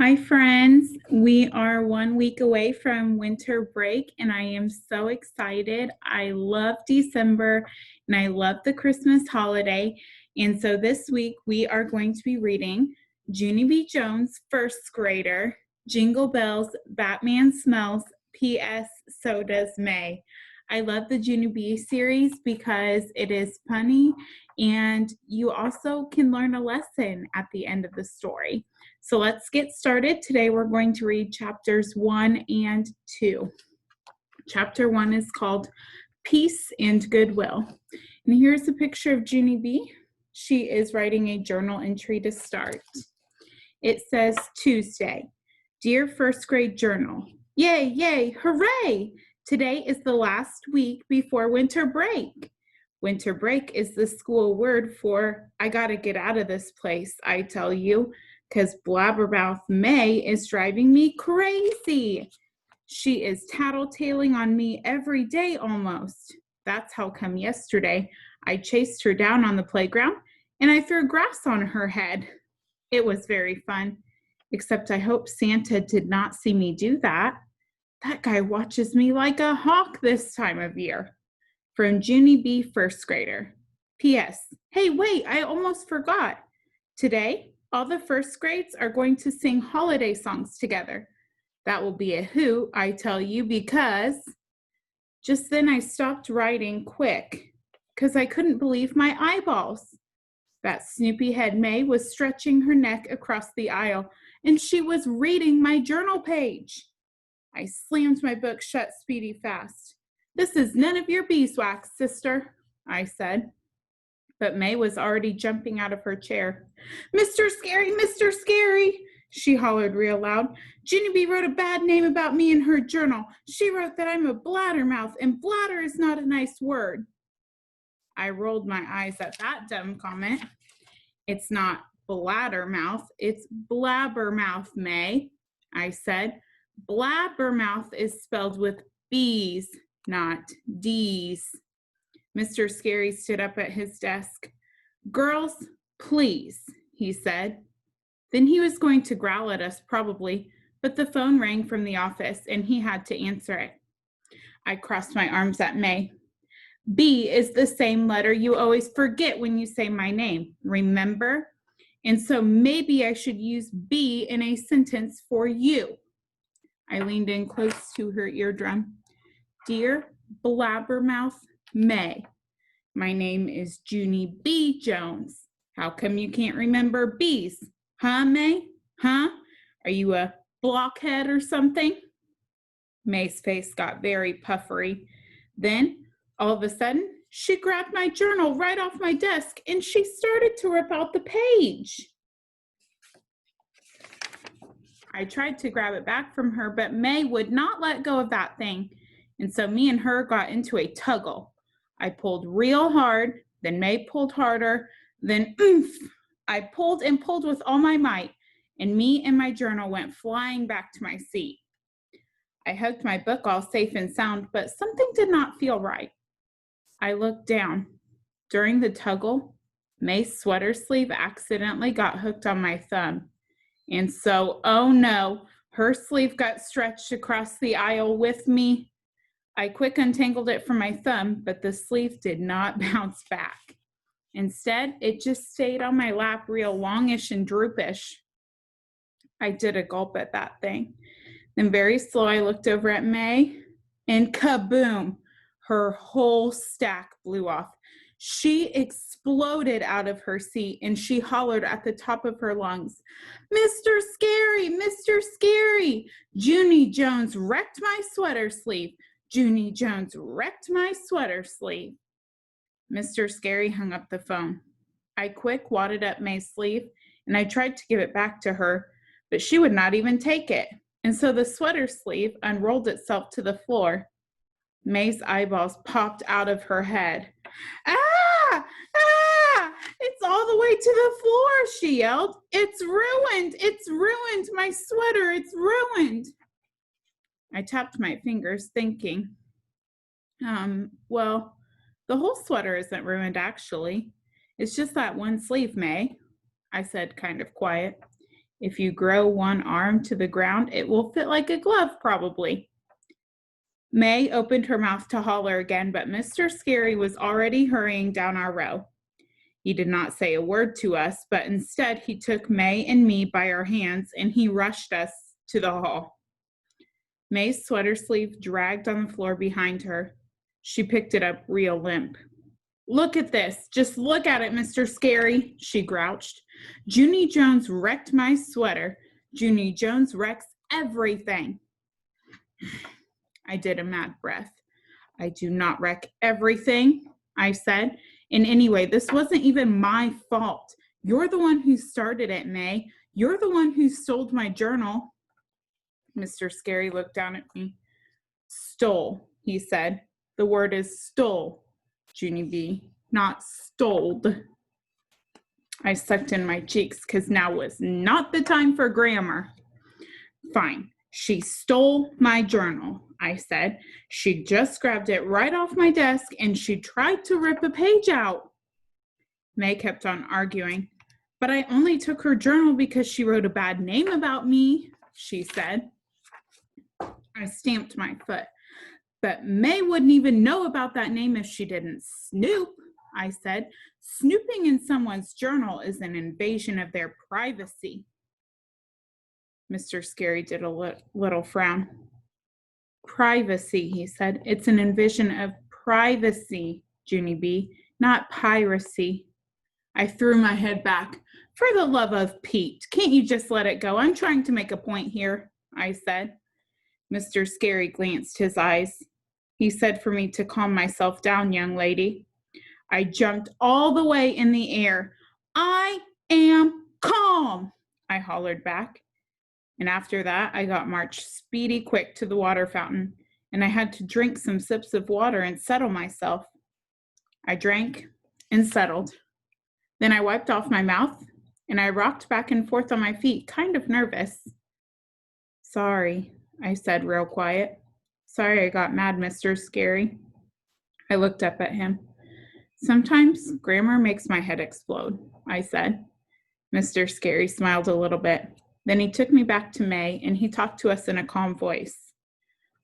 Hi, friends. We are 1 week away from winter break, and I am so excited. I love December and I love the Christmas holiday. And so this week we are going to be reading Junie B. Jones, first grader, Jingle Bells, Batman Smells, P.S. So Does May. I love the Junie B series because it is funny and you also can learn a lesson at the end of the story. So let's get started. Today we're going to read chapters 1 and 2. Chapter 1 is called Peace and Goodwill. And here's a picture of Junie B. She is writing a journal entry to start. It says Tuesday, Dear First Grade Journal, Yay, yay, hooray! Today is the last week before winter break. Winter break is the school word for I gotta get out of this place, I tell you, because Blabbermouth May is driving me crazy. She is tattletaling on me every day almost. That's how come yesterday I chased her down on the playground and I threw grass on her head. It was very fun, except I hope Santa did not see me do that. That guy watches me like a hawk this time of year. From Junie B, first grader. P.S. Hey, wait, I almost forgot. Today, all the first grades are going to sing holiday songs together. That will be a hoot, I tell you, because just then I stopped writing quick because I couldn't believe my eyeballs. That Snoopy head May was stretching her neck across the aisle, and she was reading my journal page. I slammed my book shut speedy fast. This is none of your beeswax, sister, I said. But May was already jumping out of her chair. Mr. Scary, she hollered real loud. Junie B wrote a bad name about me in her journal. She wrote that I'm a bladdermouth, and bladder is not a nice word. I rolled my eyes at that dumb comment. It's not bladdermouth, it's blabbermouth, May, I said. Blabbermouth is spelled with B's, not D's. Mr. Scary stood up at his desk. Girls, please, he said. Then he was going to growl at us probably, but the phone rang from the office and he had to answer it. I crossed my arms at May. B is the same letter you always forget when you say my name, remember? And so maybe I should use B in a sentence for you. I leaned in close to her eardrum. Dear Blabbermouth May, my name is Junie B. Jones. How come you can't remember B's? Huh, May? Huh? Are you a blockhead or something? May's face got very puffery. Then, all of a sudden, she grabbed my journal right off my desk and she started to rip out the page. I tried to grab it back from her, but May would not let go of that thing. And so me and her got into a tuggle. I pulled real hard, then May pulled harder, then oomph. I pulled and pulled with all my might, and me and my journal went flying back to my seat. I hugged my book all safe and sound, but something did not feel right. I looked down. During the tuggle, May's sweater sleeve accidentally got hooked on my thumb. And so, oh no, her sleeve got stretched across the aisle with me. I quick untangled it from my thumb, but the sleeve did not bounce back. Instead, it just stayed on my lap real longish and droopish. I did a gulp at that thing. Then very slow, I looked over at May, and kaboom, her whole stack blew off. She exploded out of her seat and she hollered at the top of her lungs, Mr. Scary, Mr. Scary, Junie Jones wrecked my sweater sleeve. Junie Jones wrecked my sweater sleeve. Mr. Scary hung up the phone. I quick wadded up May's sleeve and I tried to give it back to her, but she would not even take it. And so the sweater sleeve unrolled itself to the floor. May's eyeballs popped out of her head. Ah! Ah! It's all the way to the floor, she yelled. It's ruined! It's ruined! My sweater, it's ruined! I tapped my fingers, thinking, well, the whole sweater isn't ruined, actually. It's just that one sleeve, May, I said, kind of quiet. If you grow one arm to the ground, it will fit like a glove, probably. May opened her mouth to holler again, but Mr. Scary was already hurrying down our row. He did not say a word to us, but instead he took May and me by our hands and he rushed us to the hall. May's sweater sleeve dragged on the floor behind her. She picked it up real limp. "Look at this. Just look at it, Mr. Scary," she grouched. "Junie Jones wrecked my sweater. Junie Jones wrecks everything." I did a mad breath. "I do not wreck everything," I said. "And anyway, this wasn't even my fault. You're the one who started it, May. You're the one who stole my journal." Mr. Scary looked down at me. "Stole," he said. "The word is stole, Junie B, not stoled." I sucked in my cheeks because now was not the time for grammar. "Fine. She stole my journal," I said. "She just grabbed it right off my desk and she tried to rip a page out." May kept on arguing. "But I only took her journal because she wrote a bad name about me," she said. I stamped my foot. "But May wouldn't even know about that name if she didn't snoop," I said. "Snooping in someone's journal is an invasion of their privacy." Mr. Scary did a little frown. "Privacy," he said. "It's an invasion of privacy, Junie B, not piracy." I threw my head back. "For the love of Pete, can't you just let it go? I'm trying to make a point here," I said. Mr. Scary glanced his eyes. He said for me to calm myself down, young lady. I jumped all the way in the air. "I am calm," I hollered back. And after that, I got marched speedy quick to the water fountain, and I had to drink some sips of water and settle myself. I drank and settled. Then I wiped off my mouth, and I rocked back and forth on my feet, kind of nervous. "Sorry," I said real quiet. "Sorry I got mad, Mr. Scary." I looked up at him. "Sometimes grammar makes my head explode," I said. Mr. Scary smiled a little bit. Then he took me back to May, and he talked to us in a calm voice.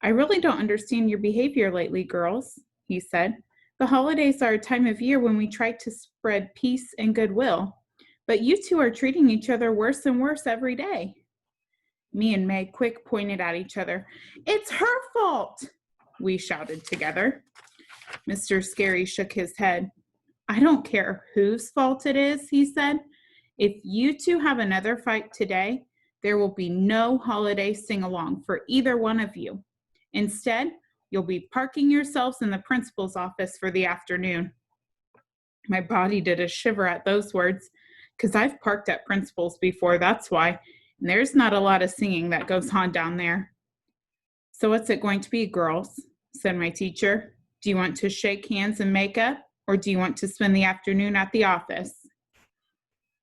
"I really don't understand your behavior lately, girls," he said. "The holidays are a time of year when we try to spread peace and goodwill, but you two are treating each other worse and worse every day." Me and May quick pointed at each other. "It's her fault," we shouted together. Mr. Scary shook his head. "I don't care whose fault it is," he said. "If you two have another fight today, there will be no holiday sing-along for either one of you. Instead, you'll be parking yourselves in the principal's office for the afternoon." My body did a shiver at those words, because I've parked at principals before, that's why, and there's not a lot of singing that goes on down there. "So what's it going to be, girls?" said my teacher. "Do you want to shake hands and make up, or do you want to spend the afternoon at the office?"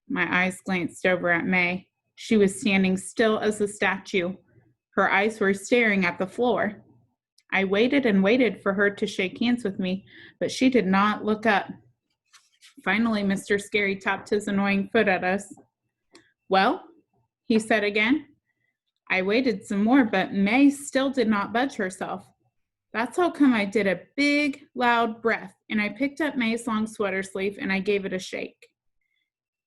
My eyes glanced over at May. She was standing still as a statue. Her eyes were staring at the floor. I waited and waited for her to shake hands with me, but she did not look up. Finally, Mr. Scary tapped his annoying foot at us. "Well?" he said again. I waited some more, but May still did not budge herself. That's how come I did a big, loud breath, and I picked up May's long sweater sleeve and I gave it a shake.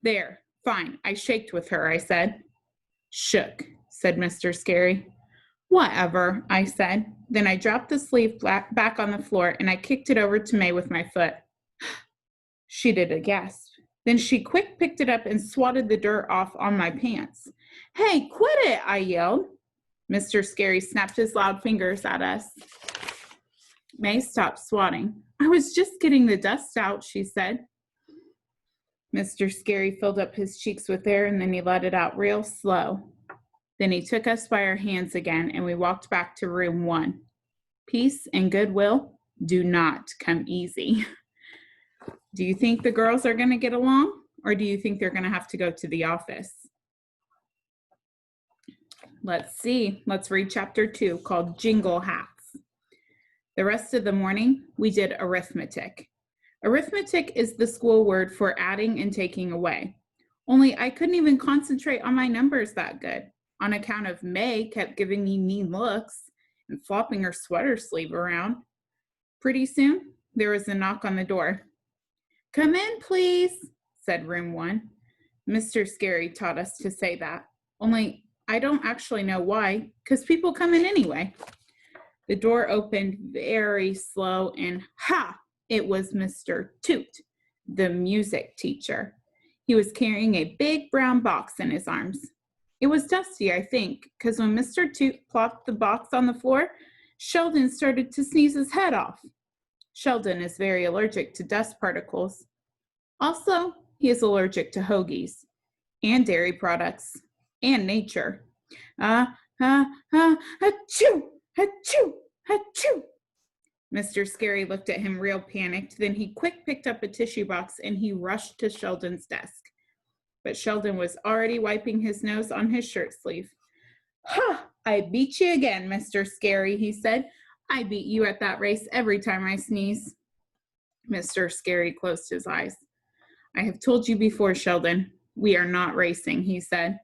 "There, fine, I shaked with her," I said. "Shook," said Mr. Scary. "Whatever," I said. Then I dropped the sleeve back on the floor and I kicked it over to May with my foot. She did a gasp. Then she quick picked it up and swatted the dirt off on my pants. "Hey, quit it," I yelled. Mr. Scary snapped his loud fingers at us. May stopped swatting. "I was just getting the dust out," she said. Mr. Scary filled up his cheeks with air and then he let it out real slow. Then he took us by our hands again and we walked back to room 1. Peace and goodwill do not come easy. Do you think the girls are going to get along, or do you think they're going to have to go to the office? Let's see. Let's read chapter 2 called Jingle Hats. The rest of the morning, we did arithmetic. Arithmetic is the school word for adding and taking away. Only I couldn't even concentrate on my numbers that good on account of May kept giving me mean looks and flopping her sweater sleeve around. Pretty soon, there was a knock on the door. "Come in, please," said room one. Mr. Scary taught us to say that. Only I don't actually know why, because people come in anyway. The door opened very slow and ha! It was Mr. Toot, the music teacher. He was carrying a big brown box in his arms. It was dusty, I think, because when Mr. Toot plopped the box on the floor, Sheldon started to sneeze his head off. Sheldon is very allergic to dust particles. Also, he is allergic to hoagies and dairy products and nature. Achoo, achoo, achoo. Mr. Scary looked at him real panicked. Then he quick picked up a tissue box and he rushed to Sheldon's desk. But Sheldon was already wiping his nose on his shirt sleeve. "Ha! I beat you again, Mr. Scary," he said. "I beat you at that race every time I sneeze." Mr. Scary closed his eyes. "I have told you before, Sheldon, we are not racing," he said.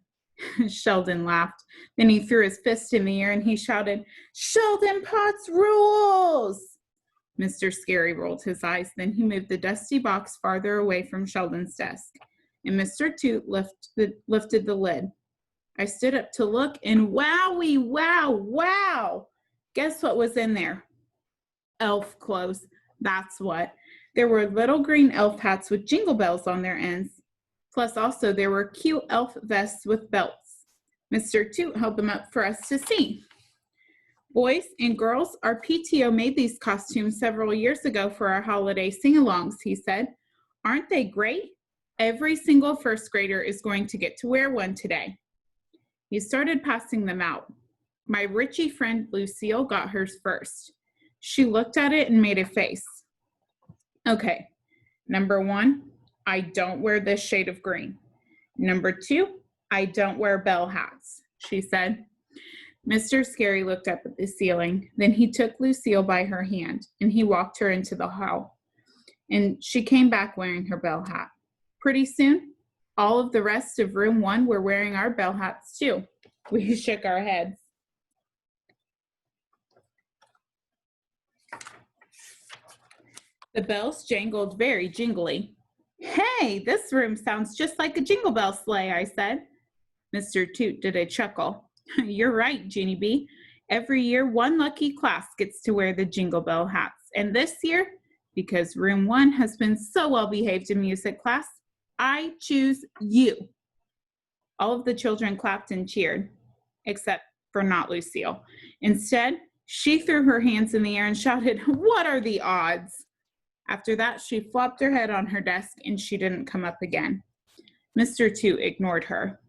Sheldon laughed. Then he threw his fist in the air and he shouted, "Sheldon Potts rules!" Mr. Scary rolled his eyes. Then he moved the dusty box farther away from Sheldon's desk, and Mr. Toot lifted the lid. I stood up to look, and wowie, wow, wow! Guess what was in there? Elf clothes, that's what. There were little green elf hats with jingle bells on their ends. Plus also there were cute elf vests with belts. Mr. Toot held them up for us to see. "Boys and girls, our PTO made these costumes several years ago for our holiday sing-alongs," he said. "Aren't they great? Every single first grader is going to get to wear one today." He started passing them out. My Richie friend Lucille got hers first. She looked at it and made a face. "Okay, number 1, I don't wear this shade of green. Number 2, I don't wear bell hats," she said. Mr. Scary looked up at the ceiling. Then he took Lucille by her hand and he walked her into the hall. And she came back wearing her bell hat. Pretty soon, all of the rest of room 1 were wearing our bell hats too. We shook our heads. The bells jangled very jingly. "Hey, this room sounds just like a jingle bell sleigh," I said. Mr. Toot did a chuckle. "You're right, Junie B. Every year, one lucky class gets to wear the jingle bell hats. And this year, because room 1 has been so well behaved in music class, I choose you." All of the children clapped and cheered, except for not Lucille. Instead, she threw her hands in the air and shouted, "What are the odds?" After that, she flopped her head on her desk and she didn't come up again. Mr. Toot ignored her.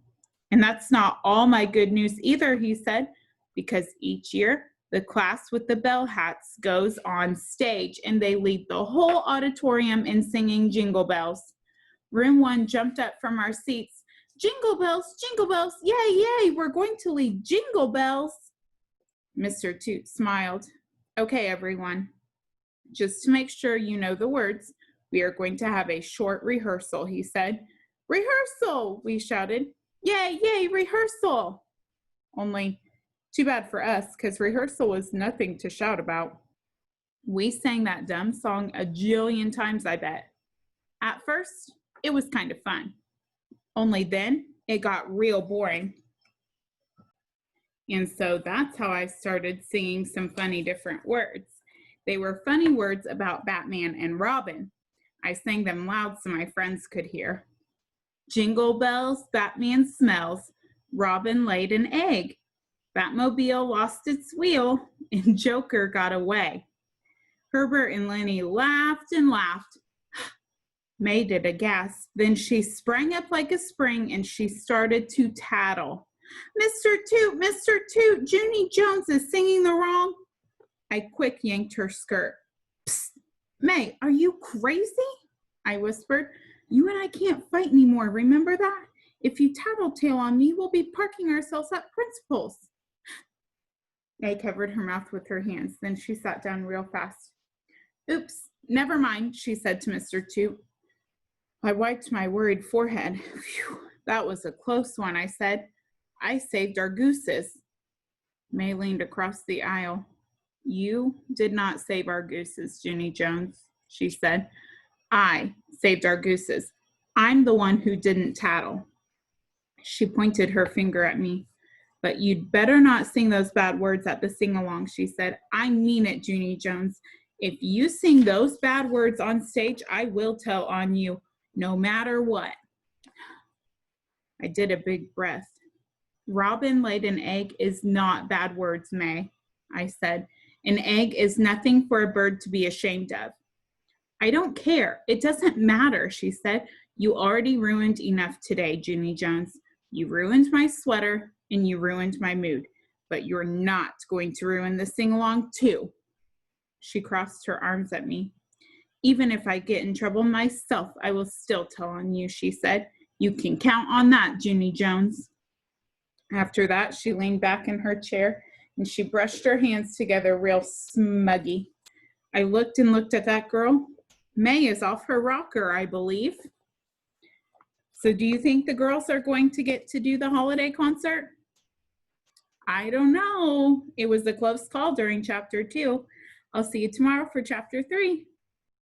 "And that's not all my good news either," he said, "because each year the class with the bell hats goes on stage and they lead the whole auditorium in singing jingle bells." Room 1 jumped up from our seats. Jingle bells, yay, yay, we're going to lead jingle bells." Mr. Toot smiled. "Okay, everyone. Just to make sure you know the words, we are going to have a short rehearsal," he said. "Rehearsal!" we shouted. "Yay, yay, rehearsal!" Only too bad for us, because rehearsal was nothing to shout about. We sang that dumb song a jillion times, I bet. At first, it was kind of fun. Only then, it got real boring. And so that's how I started singing some funny different words. They were funny words about Batman and Robin. I sang them loud so my friends could hear. Jingle bells, Batman smells, Robin laid an egg. Batmobile lost its wheel, and Joker got away. Herbert and Lenny laughed and laughed. May did a gasp. Then she sprang up like a spring and she started to tattle. Mr. Toot, Junie Jones is singing the wrong." I quick yanked her skirt. "Psst, May, are you crazy?" I whispered. "You and I can't fight anymore, remember that? If you tattletale on me, we'll be parking ourselves at principal's." May covered her mouth with her hands. Then she sat down real fast. "Oops, never mind," she said to Mr. Toot. I wiped my worried forehead. Phew, that was a close one, I said. I saved our gooses. May leaned across the aisle. You did not save our gooses, Junie Jones, she said. I saved our gooses. I'm the one who didn't tattle. She pointed her finger at me. But you'd better not sing those bad words at the sing-along, she said. I mean it, Junie Jones. If you sing those bad words on stage, I will tell on you, no matter what. I did a big breath. Robin laid an egg is not bad words, May, I said. An egg is nothing for a bird to be ashamed of. I don't care. It doesn't matter, she said. You already ruined enough today, Junie Jones. You ruined my sweater and you ruined my mood, but you're not going to ruin the sing-along too. She crossed her arms at me. Even if I get in trouble myself, I will still tell on you, she said. You can count on that, Junie Jones. After that, she leaned back in her chair and she brushed her hands together real smuggy. I looked and looked at that girl. May is off her rocker, I believe. So do you think the girls are going to get to do the holiday concert? I don't know. It was a close call during chapter 2. I'll see you tomorrow for chapter 3.